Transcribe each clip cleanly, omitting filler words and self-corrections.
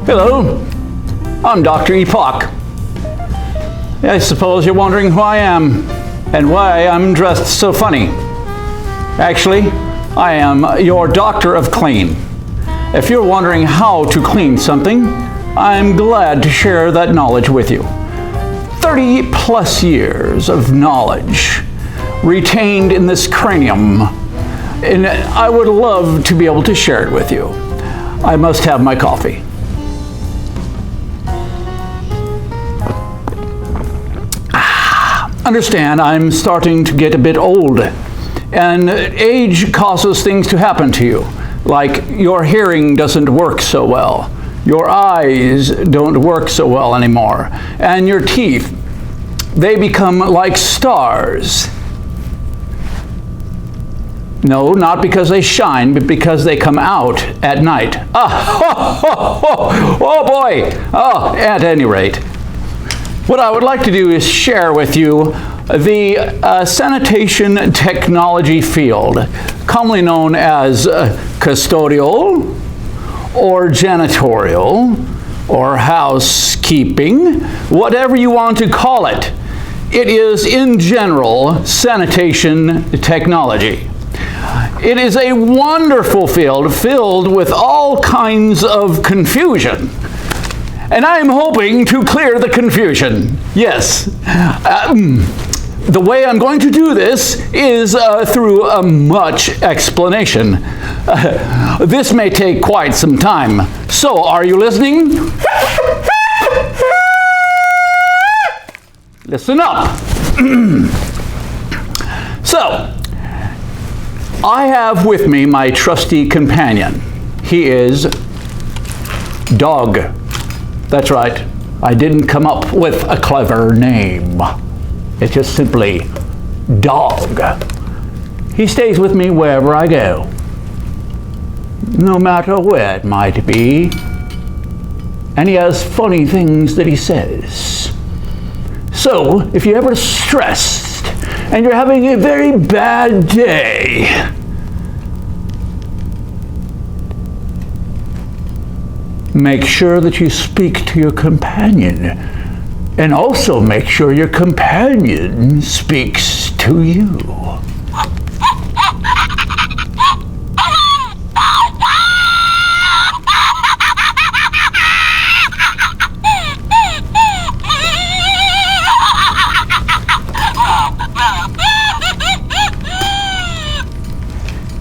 Hello, I'm Dr. Epoch. I suppose you're wondering who I am and why I'm dressed so funny. Actually, I am your doctor of clean. If you're wondering how to clean something, I'm glad to share that knowledge with you. 30 plus years of knowledge retained in this cranium, and I would love to be able to share it with you. I must have my coffee. Understand, I'm starting to get a bit old, and age causes things to happen to you, like your hearing doesn't work so well, your eyes don't work so well anymore, and your teeth, they become like stars. No, not because they shine, but because they come out at night. Oh boy! Oh, at any rate. What I would like to do is share with you the sanitation technology field, commonly known as custodial, or janitorial, or housekeeping, whatever you want to call it. It is, in general, sanitation technology. It is a wonderful field filled with all kinds of confusion. And I am hoping to clear the confusion. Yes. The way I'm going to do this is through much explanation. This may take quite some time. So, are you listening? Listen up. So, I have with me my trusty companion. He is Dog. That's right. I didn't come up with a clever name. It's just simply Dog. He stays with me wherever I go, no matter where it might be. And he has funny things that he says. So, if you're ever stressed and you're having a very bad day, make sure that you speak to your companion, and also make sure your companion speaks to you.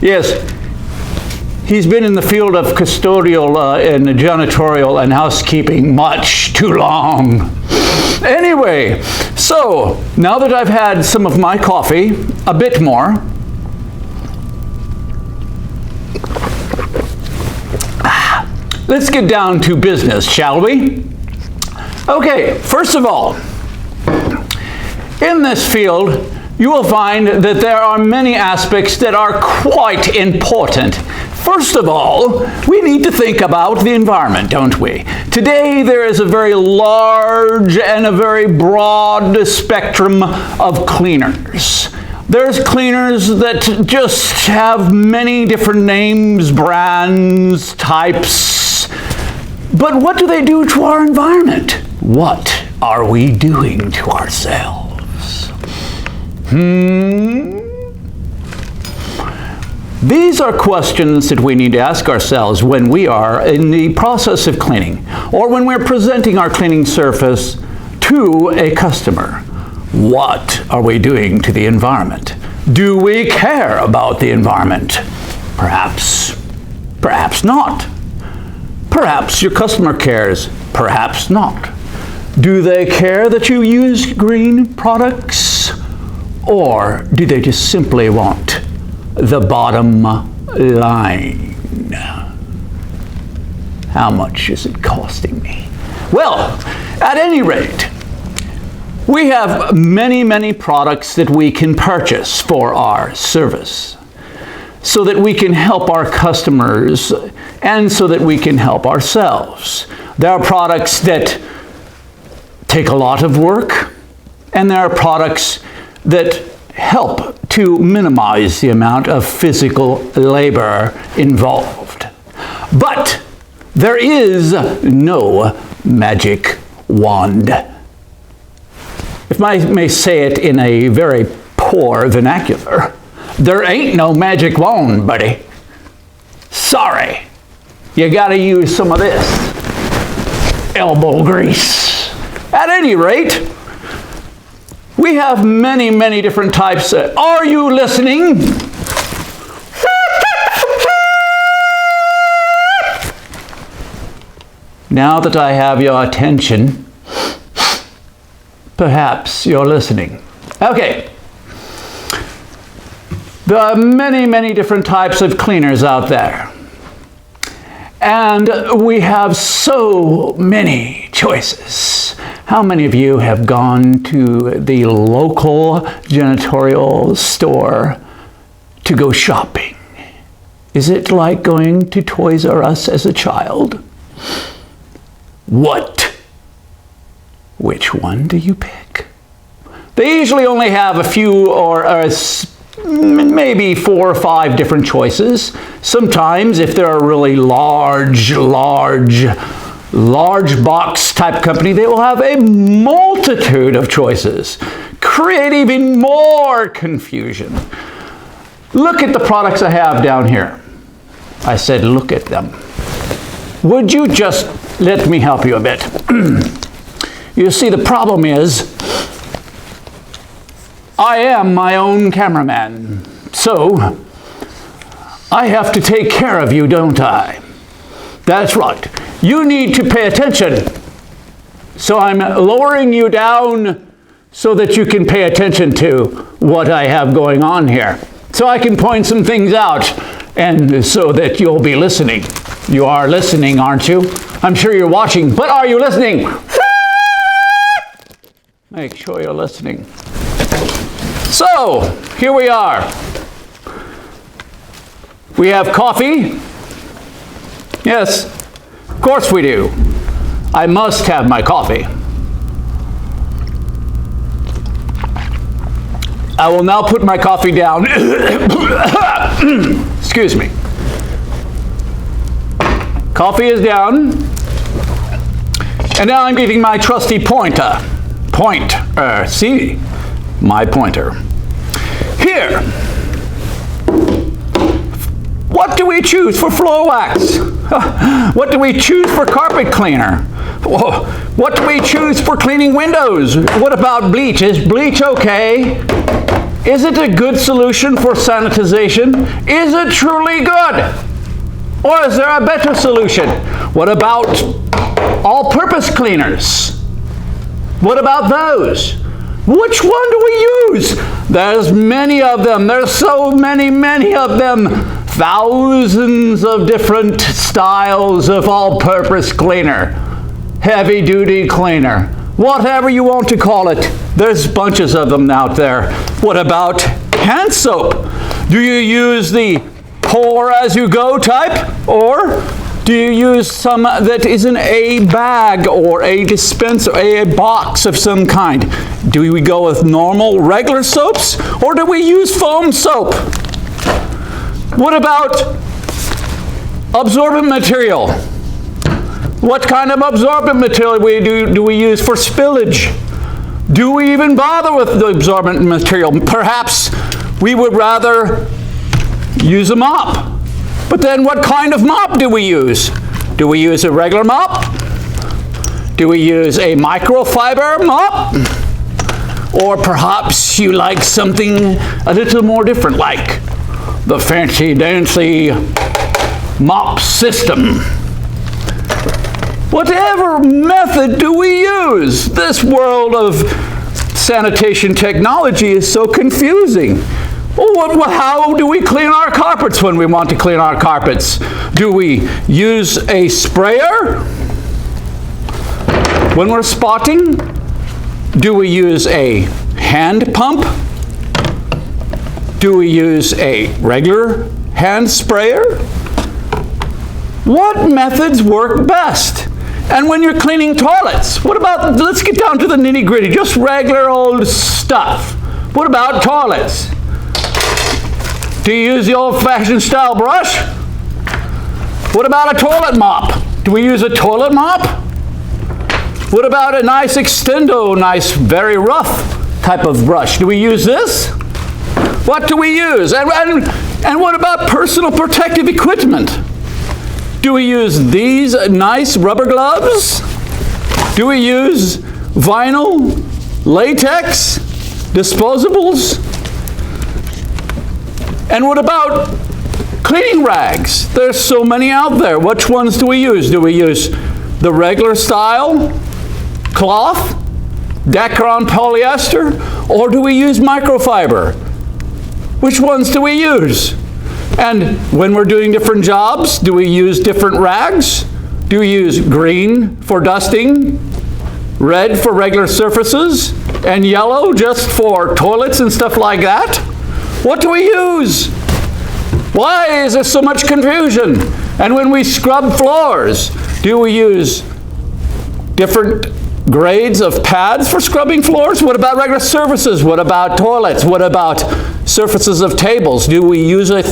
Yes. He's been in the field of custodial and janitorial and housekeeping much too long. Anyway, so now that I've had some of my coffee, a bit more, let's get down to business, shall we? Okay, first of all, in this field, you will find that there are many aspects that are quite important. First of all, we need to think about the environment, don't we? Today, there is a very large and a very broad spectrum of cleaners. There's cleaners that just have many different names, brands, types. But what do they do to our environment? What are we doing to ourselves? These are questions that we need to ask ourselves when we are in the process of cleaning, or when we're presenting our cleaning surface to a customer. What are we doing to the environment? Do we care about the environment? Perhaps not. Perhaps your customer cares, perhaps not. Do they care that you use green products? Or do they just simply want the bottom line? How much is it costing me? Well, at any rate, we have many products that we can purchase for our service, so that we can help our customers and so that we can help ourselves. There are products that take a lot of work, and there are products that help to minimize the amount of physical labor involved. But There is no magic wand. If I may say it in a very poor vernacular, there ain't no magic wand, buddy. Sorry. You gotta use some of this elbow grease. At any rate, we have many, many different types. Are you listening? Now that I have your attention, perhaps you're listening. Okay. There are many, many different types of cleaners out there. And we have so many choices. How many of you have gone to the local janitorial store to go shopping? Is it like going to Toys R Us as a child? Which one do you pick? They usually only have a few or maybe 4 or 5 different choices. Sometimes, if they're a really large box type company, they will have a multitude of choices. Create even more confusion. Look at the products I have down here. I said look at them. Would you just let me help you a bit? You see, the problem is, I am my own cameraman, so I have to take care of you, don't I? That's right. You need to pay attention. So I'm lowering you down so that you can pay attention to what I have going on here. So I can point some things out, and so that you'll be listening. You are listening, aren't you? I'm sure you're watching, but are you listening? Make sure you're listening. So, here we are. We have coffee. Yes, of course we do. I must have my coffee. I will now put my coffee down. Excuse me. Coffee is down. And now I'm getting my trusty pointer. See? My pointer. Here. What do we choose for floor wax? What do we choose for carpet cleaner? What do we choose for cleaning windows? What about bleach? Is bleach okay? Is it a good solution for sanitization? Is it truly good? Or is there a better solution? What about all-purpose cleaners? What about those? Which one do we use? There's many of them. There's so many of them. Thousands of different styles of all-purpose cleaner. Heavy-duty cleaner. Whatever you want to call it. There's bunches of them out there. What about hand soap? Do you use the pour-as-you-go type? Or do you use some that is in a bag or a dispenser, a box of some kind? Do we go with normal, regular soaps? Or do we use foam soap? What about absorbent material? What kind of absorbent material do we use for spillage? Do we even bother with the absorbent material? Perhaps we would rather use a mop. But then what kind of mop do we use? Do we use a regular mop? Do we use a microfiber mop? Or perhaps you like something a little more different, like the fancy-dancy mop system. Whatever method do we use? This world of sanitation technology is so confusing. Well, how do we clean our carpets when we want to clean our carpets? Do we use a sprayer when we're spotting? Do we use a hand pump? Do we use a regular hand sprayer? What methods work best? And when you're cleaning toilets, what about, let's get down to the nitty-gritty, just regular old stuff. What about toilets? Do you use the old-fashioned style brush? What about a toilet mop? Do we use a toilet mop? What about a nice extendo, nice, very rough type of brush? Do we use this? What do we use? And what about personal protective equipment? Do we use these nice rubber gloves? Do we use vinyl, latex, disposables? And what about cleaning rags? There's so many out there. Which ones do we use? Do we use the regular style cloth, Dacron polyester, or do we use microfiber? Which ones do we use? And when we're doing different jobs, do we use different rags? Do we use green for dusting, red for regular surfaces, and yellow just for toilets and stuff like that? What do we use? Why is there so much confusion? And when we scrub floors, do we use different grades of pads for scrubbing floors? What about regular surfaces? What about toilets? What about surfaces of tables? Do we use a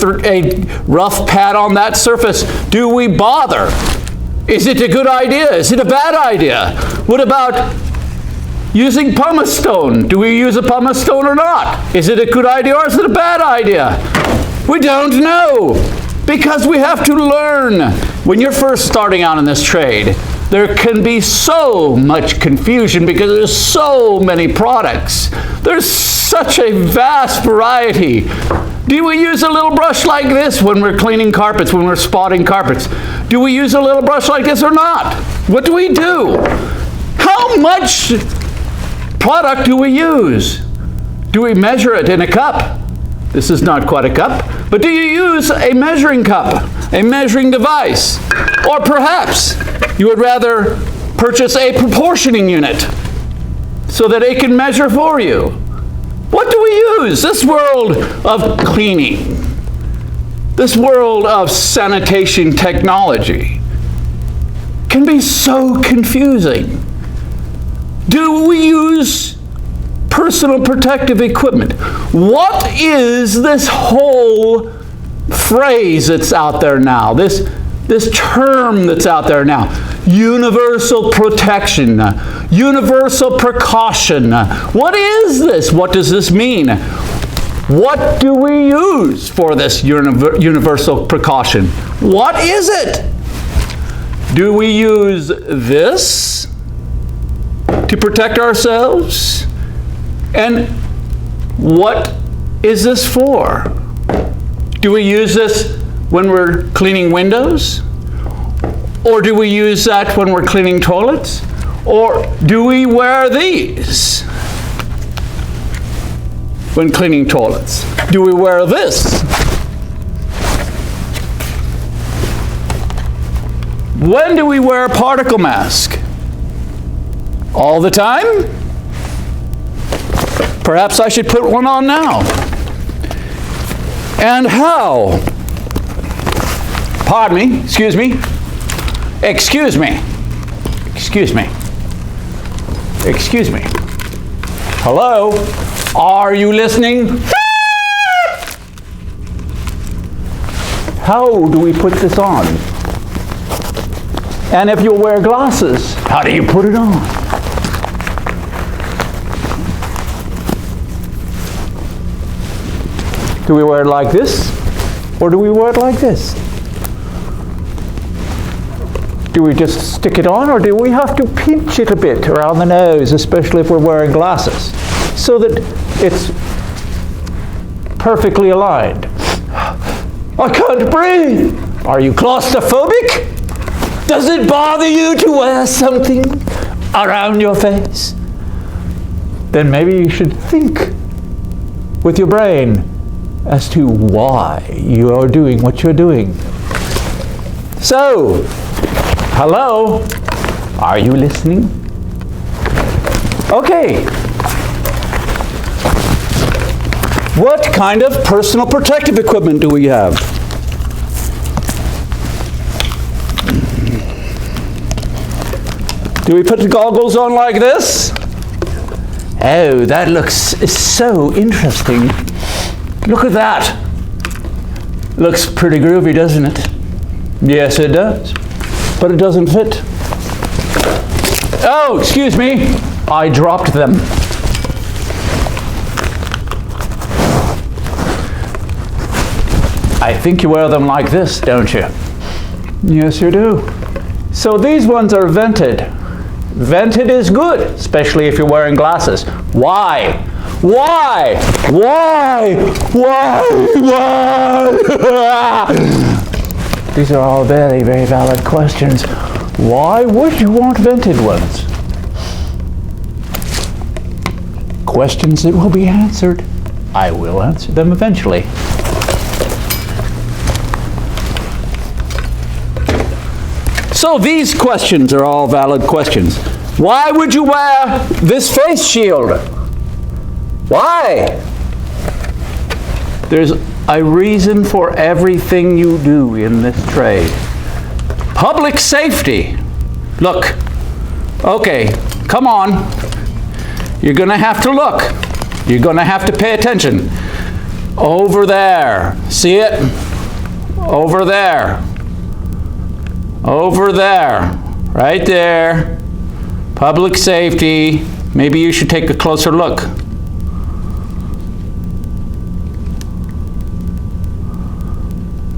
rough pad on that surface? Do we bother? Is it a good idea? Is it a bad idea? What about using pumice stone? Do we use a pumice stone or not? Is it a good idea or is it a bad idea? We don't know, because we have to learn. When you're first starting out in this trade, there can be so much confusion because there's so many products. There's such a vast variety. Do we use a little brush like this when we're cleaning carpets, when we're spotting carpets? Do we use a little brush like this or not? What do we do? How much product do we use? Do we measure it in a cup? This is not quite a cup, but do you use a measuring cup, a measuring device? Or perhaps you would rather purchase a proportioning unit so that it can measure for you. What do we use? This world of cleaning, this world of sanitation technology can be so confusing. Do we use personal protective equipment? What is this whole phrase that's out there now? This term that's out there now. Universal protection, universal precaution. What is this? What does this mean? What do we use for this universal precaution? What is it? Do we use this to protect ourselves? And what is this for? Do we use this when we're cleaning windows? Or do we use that when we're cleaning toilets? Or do we wear these when cleaning toilets? Do we wear this? When do we wear a particle mask? All the time? Perhaps I should put one on now. And how? Pardon me, excuse me. Excuse me. Excuse me. Excuse me. Hello? Are you listening? How do we put this on? And if you wear glasses, how do you put it on? Do we wear it like this? Or do we wear it like this? Do we just stick it on, or do we have to pinch it a bit around the nose, especially if we're wearing glasses, so that it's perfectly aligned? I can't breathe. Are you claustrophobic? Does it bother you to wear something around your face? Then maybe you should think with your brain as to why you are doing what you're doing. So, hello? Are you listening? Okay. What kind of personal protective equipment do we have? Do we put the goggles on like this? Oh, that looks so interesting. Look at that. Looks pretty groovy, doesn't it? Yes, it does. but it doesn't fit. Oh, excuse me, I dropped them. I think you wear them like this, don't you? Yes, you do. So these ones are vented. Vented is good, especially if you're wearing glasses. Why? Why? Why? Why? Why? These are all very, very valid questions. Why would you want vented ones? Questions that will be answered. I will answer them eventually. So these questions are all valid questions. Why would you wear this face shield? Why? There's a reason for everything you do in this trade. Public safety. Look. Okay, come on. You're going to have to look. You're going to have to pay attention. Over there. See it? Over there. Over there. Right there. Public safety. Maybe you should take a closer look.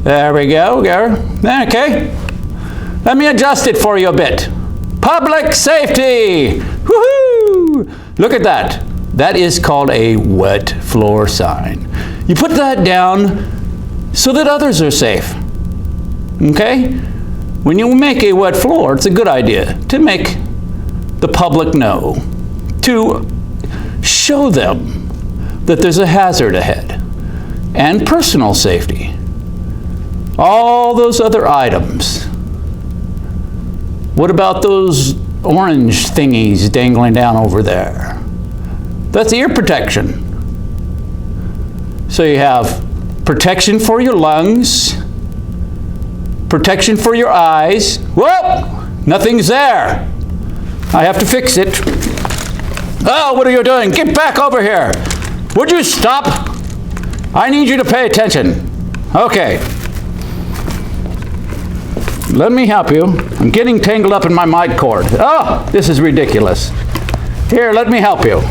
There we go. Okay. Let me adjust it for you a bit. Public safety. Woohoo! Look at that. That is called a wet floor sign. You put that down so that others are safe. Okay? When you make a wet floor, it's a good idea to make the public know, to show them that there's a hazard ahead, and personal safety. All those other items. What about those orange thingies dangling down over there? That's ear protection. So you have protection for your lungs, protection for your eyes. Whoa! Nothing's there. I have to fix it. Oh, what are you doing? Get back over here. Would you stop? I need you to pay attention. Okay. Let me help you. I'm getting tangled up in my mic cord. Oh, this is ridiculous. Here, let me help you.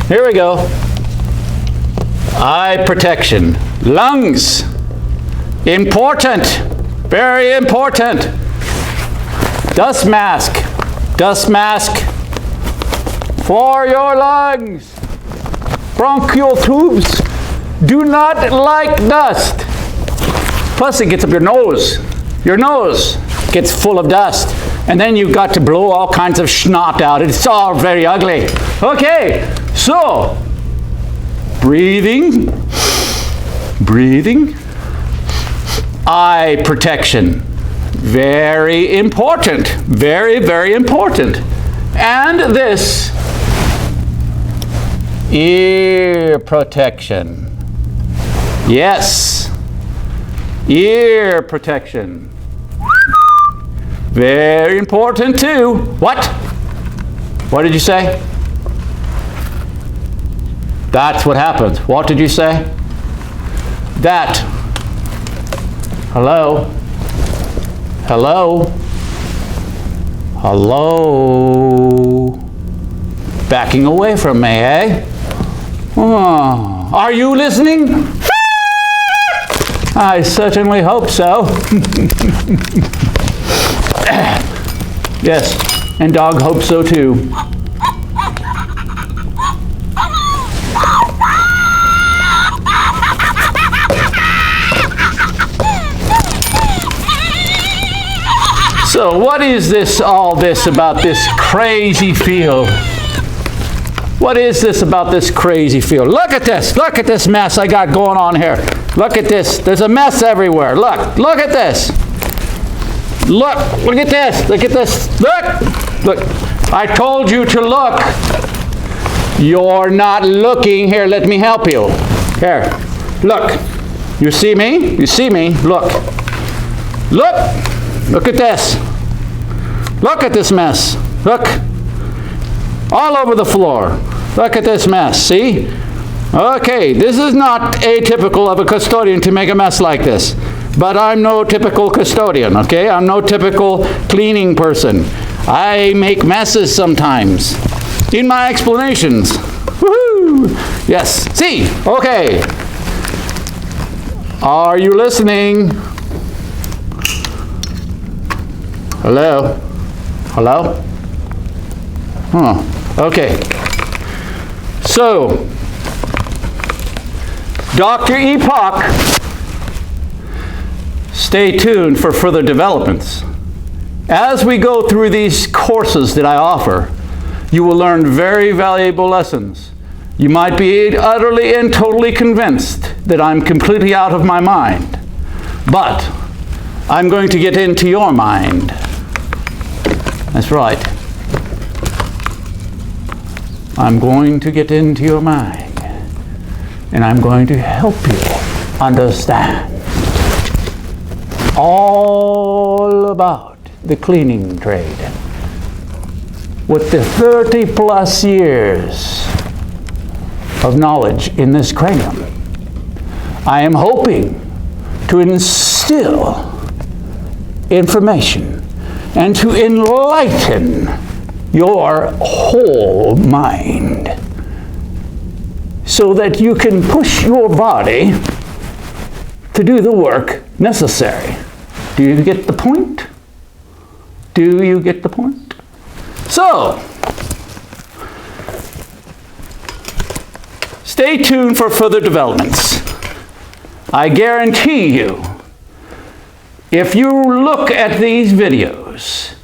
Here we go. Eye protection. Lungs. Important. Very important. Dust mask. Dust mask for your lungs. Bronchial tubes do not like dust. Plus it gets up your nose. Your nose gets full of dust. And then you've got to blow all kinds of snot out. It's all very ugly. Okay, so breathing. Breathing. Eye protection. Very important. Very, very important. And this, ear protection. Yes. Ear protection. Very important too. What? What did you say? That's what happens. What did you say? That. Hello? Hello? Hello? Backing away from me, eh? Oh. Are you listening? I certainly hope so. Yes, and dog hopes so too. So what is this, all this about this crazy field? What is this about this crazy field? Look at this mess I got going on here. Look at this, there's a mess everywhere. Look at this. Look at this, look. I told you to look. You're not looking. Here, let me help you. Here, look. You see me? You see me? Look at this. Look at this mess. Look. All over the floor. Look at this mess, see? Okay, this is not atypical of a custodian to make a mess like this. But I'm no typical custodian, okay? I'm no typical cleaning person. I make messes sometimes in my explanations. Woohoo! Yes. See? Okay. Are you listening? Hello? Hello? Okay. So, Dr. Epoch, stay tuned for further developments. As we go through these courses that I offer, you will learn very valuable lessons. You might be utterly and totally convinced that I'm completely out of my mind, but I'm going to get into your mind. That's right. I'm going to get into your mind, and I'm going to help you understand all about the cleaning trade. With the 30 plus years of knowledge in this cranium, I am hoping to instill information and to enlighten your whole mind so that you can push your body to do the work necessary. Do you get the point? Do you get the point? So, stay tuned for further developments. I guarantee you, if you look at these videos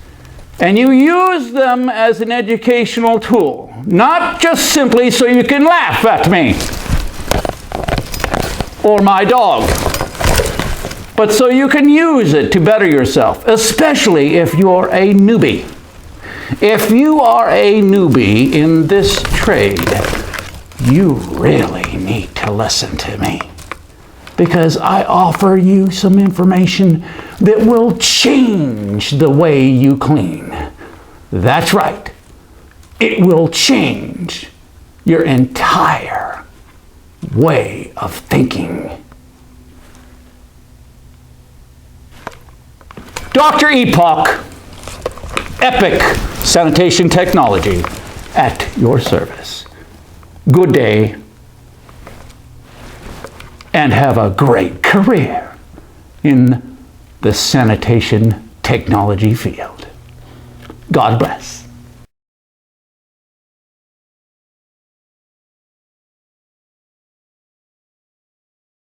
and you use them as an educational tool, not just simply so you can laugh at me or my dog, but so you can use it to better yourself, especially if you're a newbie. If you are a newbie in this trade, you really need to listen to me, because I offer you some information that will change the way you clean. That's right. It will change your entire way of thinking. Dr. Epoch, Epoch Sanitation Technology at your service. Good day, and have a great career in the sanitation technology field. God bless.